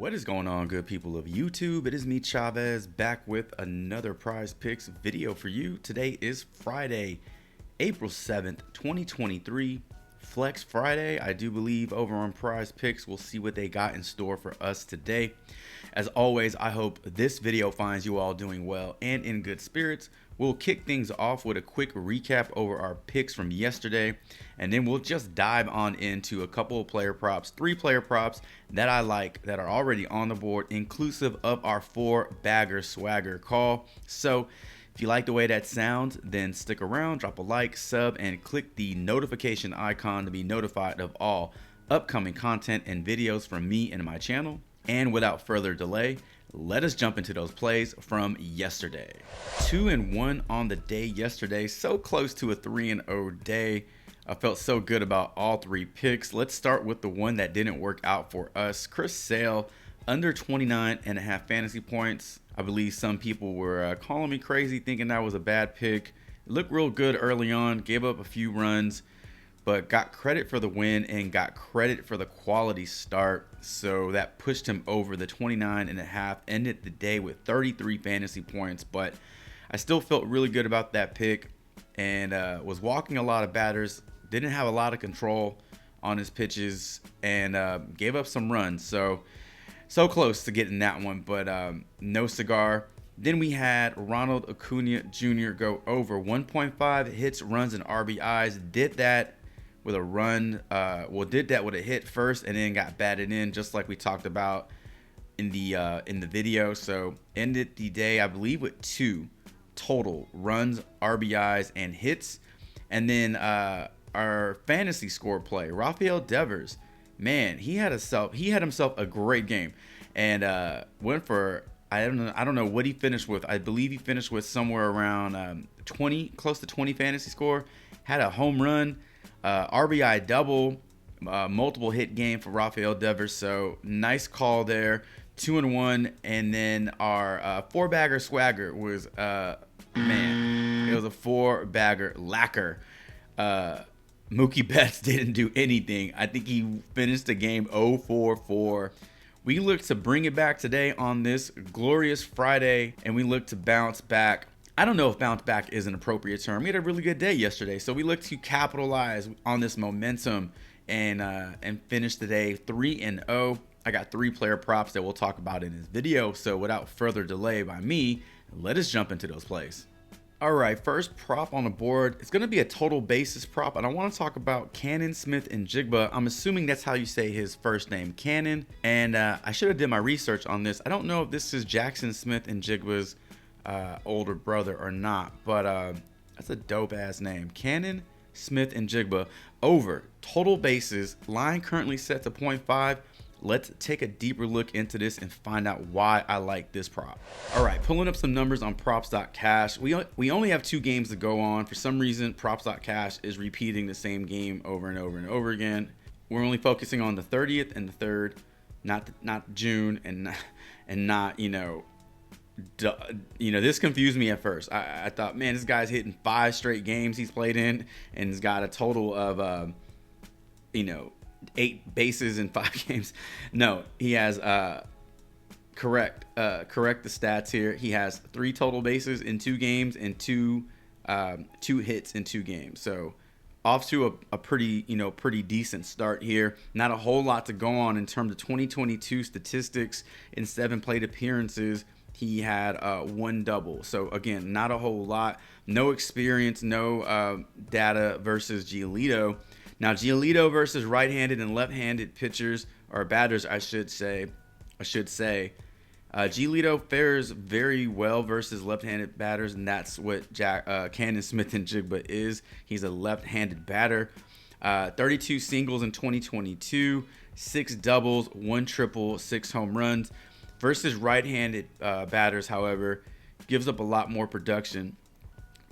What is going on, good people of YouTube? It is me, Chavez, back with another Prize Picks video for you. Today is Friday, April 7th, 2023. Flex Friday, I do believe, over on Prize Picks. We'll see what they got in store for us today. As always, I hope this video finds you all doing well and in good spirits. We'll kick things off with a quick recap over our picks from yesterday, and then we'll just dive on into a couple of player props, 3 player props that I like that are already on the board, inclusive of our 4-bagger swagger call. So if you like the way that sounds, then stick around, drop a like, sub, and click the notification icon to be notified of all upcoming content and videos from me and my channel. And without further delay, let us jump into those plays from yesterday. 2-1 on the day yesterday, so close to a 3-0 day. I felt so good about all 3 picks. Let's start with the one that didn't work out for us. Chris Sale, under 29.5 fantasy points. I believe some people were calling me crazy, thinking that was a bad pick. It looked real good early on, gave up a few runs, but got credit for the win and got credit for the quality start. So that pushed him over the 29.5, ended the day with 33 fantasy points. But I still felt really good about that pick and was walking a lot of batters, didn't have a lot of control on his pitches, and gave up some runs. So close to getting that one, but no cigar. Then we had Ronald Acuna Jr. go over 1.5 hits, runs, and RBIs. Did that with a run, did that with a hit first, and then got batted in, just like we talked about in the video. So ended the day, I believe, with 2 total runs, RBIs, and hits. And then our fantasy score play, Rafael Devers, man, he had himself a great game, and went for, I don't know what he finished with. I believe he finished with somewhere around 20, close to 20 fantasy score. Had a home run, RBI double, multiple hit game for Rafael Devers. So nice call there. 2-1, and then our 4-bagger swagger was man, it was a 4-bagger lacquer. Mookie Betts didn't do anything. I think he finished the game 0-4-4. We look to bring it back today on this glorious Friday, and we look to bounce back. I don't know if bounce back is an appropriate term. We had a really good day yesterday, so we look to capitalize on this momentum and finish the day 3-0. I got 3 player props that we'll talk about in this video. So without further delay by me, let us jump into those plays. All right, first prop on the board, it's going to be a total basis prop, and I want to talk about Cannon Smith-Njigba. I'm assuming that's how you say his first name, Cannon, and I should have did my research on this. I don't know if this is Jackson Smith-Njigba's older brother or not, but that's a dope ass name. Cannon Smith-Njigba over total bases, line currently set to 0.5. Let's take a deeper look into this and find out why I like this prop. All right, pulling up some numbers on props.cash. We only have 2 games to go on. For some reason, props.cash is repeating the same game over and over and over again. We're only focusing on the 30th and the 3rd, not June, and not, this confused me at first. I thought, man, this guy's hitting 5 straight games he's played in, and he's got a total of 8 bases in 5 games. No, he has correct the stats here. He has 3 total bases in 2 games and 2 hits in 2 games. So off to a pretty decent start here. Not a whole lot to go on in terms of 2022 statistics. In 7 plate appearances, he had 1 double. So again, not a whole lot. No experience, no data versus Giolito. Now, Giolito versus right-handed and left-handed pitchers, or batters, I should say. Giolito fares very well versus left-handed batters, and that's what Cannon Smith-Njigba is. He's a left-handed batter. 32 singles in 2022, 6 doubles, 1 triple, 6 home runs. Versus right-handed batters, however, gives up a lot more production.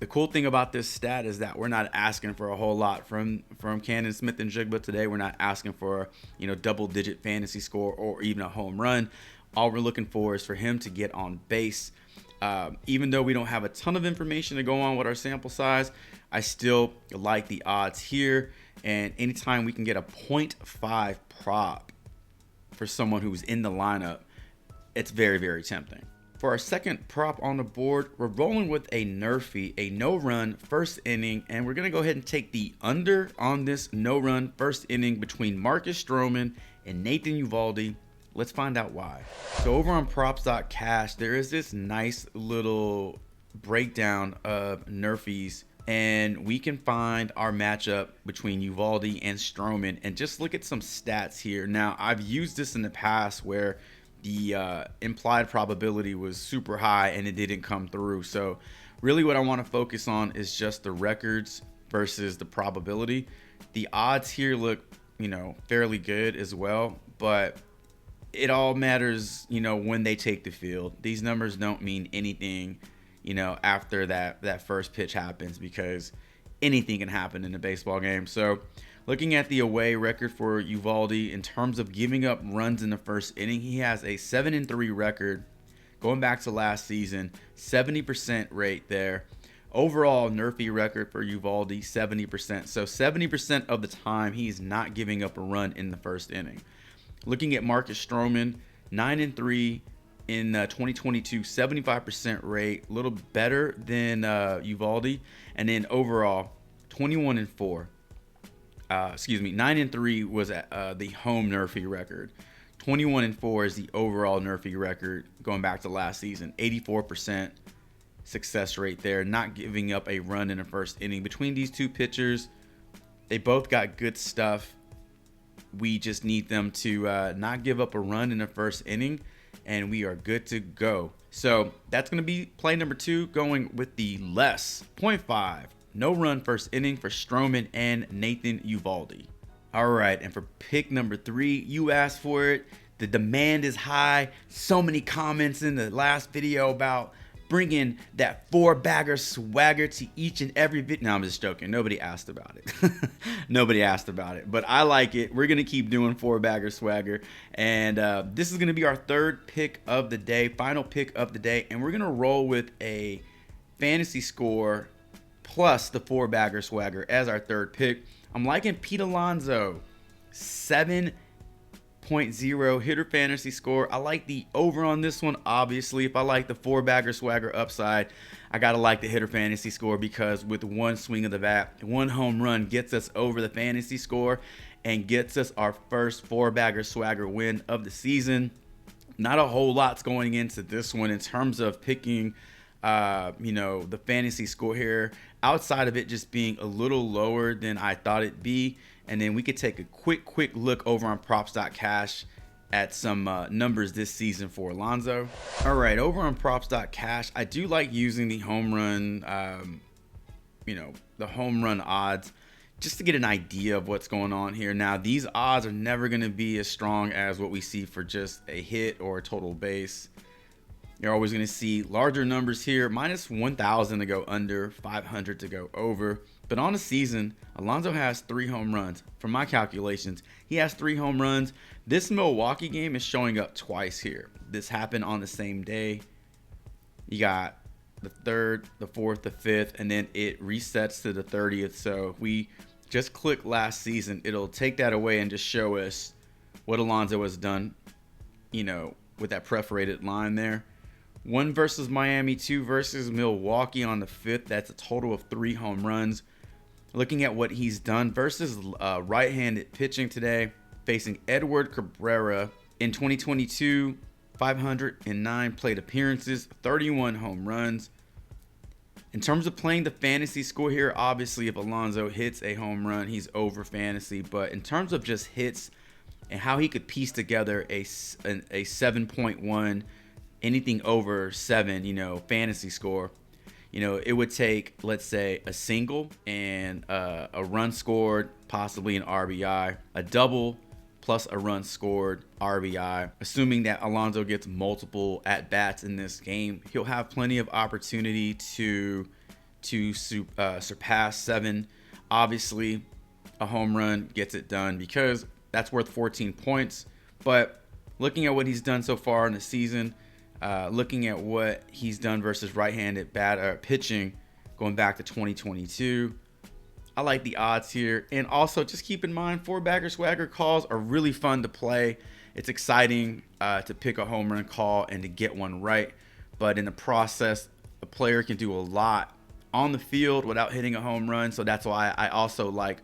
The cool thing about this stat is that we're not asking for a whole lot from Cannon Smith-Njigba today. We're not asking for double-digit fantasy score or even a home run. All we're looking for is for him to get on base. Even though we don't have a ton of information to go on with our sample size, I still like the odds here. And anytime we can get a 0.5 prop for someone who's in the lineup, it's very, very tempting. For our second prop on the board, we're rolling with a Nerfy, a no-run first inning, and we're going to go ahead and take the under on this no-run first inning between Marcus Stroman and Nathan Eovaldi. Let's find out why. So over on props.cash, there is this nice little breakdown of Nerfies, and we can find our matchup between Eovaldi and Stroman and just look at some stats here. Now, I've used this in the past where the implied probability was super high and it didn't come through. So really what I want to focus on is just the records versus the probability. The odds here look, fairly good as well, but it all matters, when they take the field. These numbers don't mean anything, after that first pitch happens, because anything can happen in a baseball game. So looking at the away record for Eovaldi in terms of giving up runs in the first inning, he has a 7-3 record going back to last season, 70% rate there. Overall Nerfy record for Eovaldi, 70%. So 70% of the time he's not giving up a run in the first inning. Looking at Marcus Stroman, 9-3 in 2022, 75% rate, a little better than Eovaldi. And then overall, 21-4. 9-3 was the home Nerfy record. 21-4 is the overall Nerfy record going back to last season. 84% success rate there, not giving up a run in the first inning. Between these two pitchers, they both got good stuff. We just need them to not give up a run in the first inning, and we are good to go. So that's going to be play number 2, going with the less 0.5. No run first inning for Stroman and Nathan Eovaldi. All right, and for pick number 3, you asked for it. The demand is high. So many comments in the last video about bringing that 4-bagger swagger to each and every video. No, I'm just joking. Nobody asked about it. Nobody asked about it, but I like it. We're going to keep doing 4-bagger swagger. And this is going to be our third pick of the day, final pick of the day. And we're going to roll with a fantasy score plus the 4-bagger swagger as our third pick. I'm liking Pete Alonso, 7.0 hitter fantasy score. I like the over on this one. Obviously, if I like the 4-bagger swagger upside, I gotta like the hitter fantasy score, because with one swing of the bat, one home run gets us over the fantasy score and gets us our first 4-bagger swagger win of the season. Not a whole lot's going into this one in terms of picking the fantasy score here, outside of it just being a little lower than I thought it'd be. And then we could take a quick look over on props.cash at some numbers this season for Alonso. All right, over on props.cash, I do like using the home run, the home run odds, just to get an idea of what's going on here. Now, these odds are never going to be as strong as what we see for just a hit or a total base. You're always going to see larger numbers here, minus 1,000 to go under, 500 to go over. But on the season, Alonso has 3 home runs. From my calculations, he has 3 home runs. This Milwaukee game is showing up twice here. This happened on the same day. You got the 3rd, the 4th, the 5th, and then it resets to the 30th. So if we just click last season, it'll take that away and just show us what Alonso has done, with that perforated line there. 1 versus Miami, 2 versus Milwaukee on the 5th. That's a total of 3 home runs. Looking at what he's done versus right-handed pitching today, facing Edward Cabrera in 2022, 509 plate appearances, 31 home runs. In terms of playing the fantasy score here, obviously if Alonso hits a home run, he's over fantasy. But in terms of just hits and how he could piece together a 7.1, anything over 7, fantasy score, it would take, let's say, a single and a run scored, possibly an RBI, a double plus a run scored, RBI. Assuming that Alonso gets multiple at-bats in this game, he'll have plenty of opportunity to surpass 7. Obviously, a home run gets it done because that's worth 14 points. But looking at what he's done so far in the season, looking at what he's done versus right-handed pitching going back to 2022, I like the odds here. And also just keep in mind, 4-bagger swagger calls are really fun to play. it's exciting to pick a home run call and to get one right. But in the process, a player can do a lot on the field without hitting a home run. So that's why I also like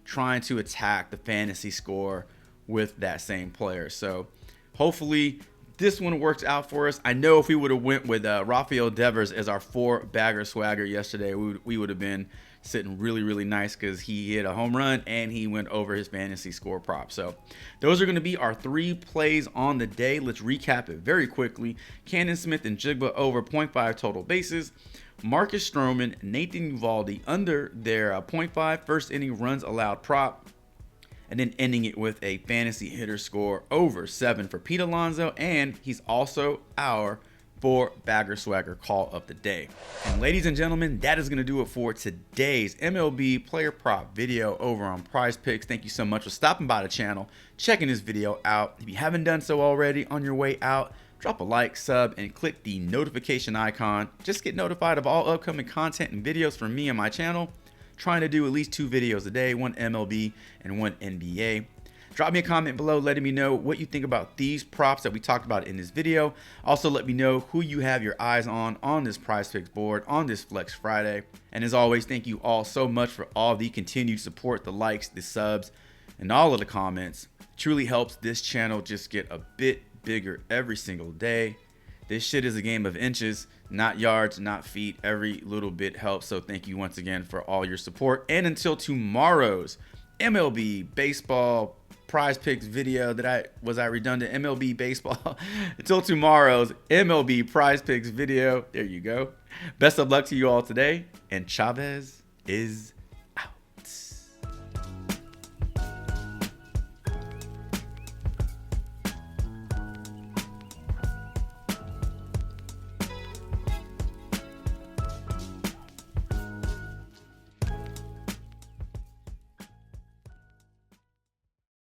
trying to attack the fantasy score with that same player. So hopefully this one works out for us. I know if we would have went with Rafael Devers as our 4-bagger swagger yesterday, we would have been sitting really nice because he hit a home run and he went over his fantasy score prop. So those are going to be our 3 plays on the day. Let's recap it very quickly. Cannon Smith and Jigba over 0.5 total bases. Marcus Stroman, Nathan Uvalde under their 0.5 first inning runs allowed prop. And then ending it with a fantasy hitter score over 7 for Pete Alonso. And he's also our 4-bagger swagger call of the day. And ladies and gentlemen, that is going to do it for today's MLB player prop video over on Prizepicks. Thank you so much for stopping by the channel, checking this video out. If you haven't done so already, on your way out, drop a like, sub, and click the notification icon. Just get notified of all upcoming content and videos from me and my channel. Trying to do at least 2 videos a day, 1 MLB and 1 NBA. Drop me a comment below letting me know what you think about these props that we talked about in this video. Also, let me know who you have your eyes on this Prizepicks board on this Flex Friday. And as always, thank you all so much for all the continued support, the likes, the subs, and all of the comments. It truly helps this channel just get a bit bigger every single day. This shit is a game of inches, not yards, not feet. Every little bit helps. So thank you once again for all your support. And until tomorrow's MLB baseball Prizepicks video was I redundant? MLB baseball. Until tomorrow's MLB Prizepicks video. There you go. Best of luck to you all today. And Chavez is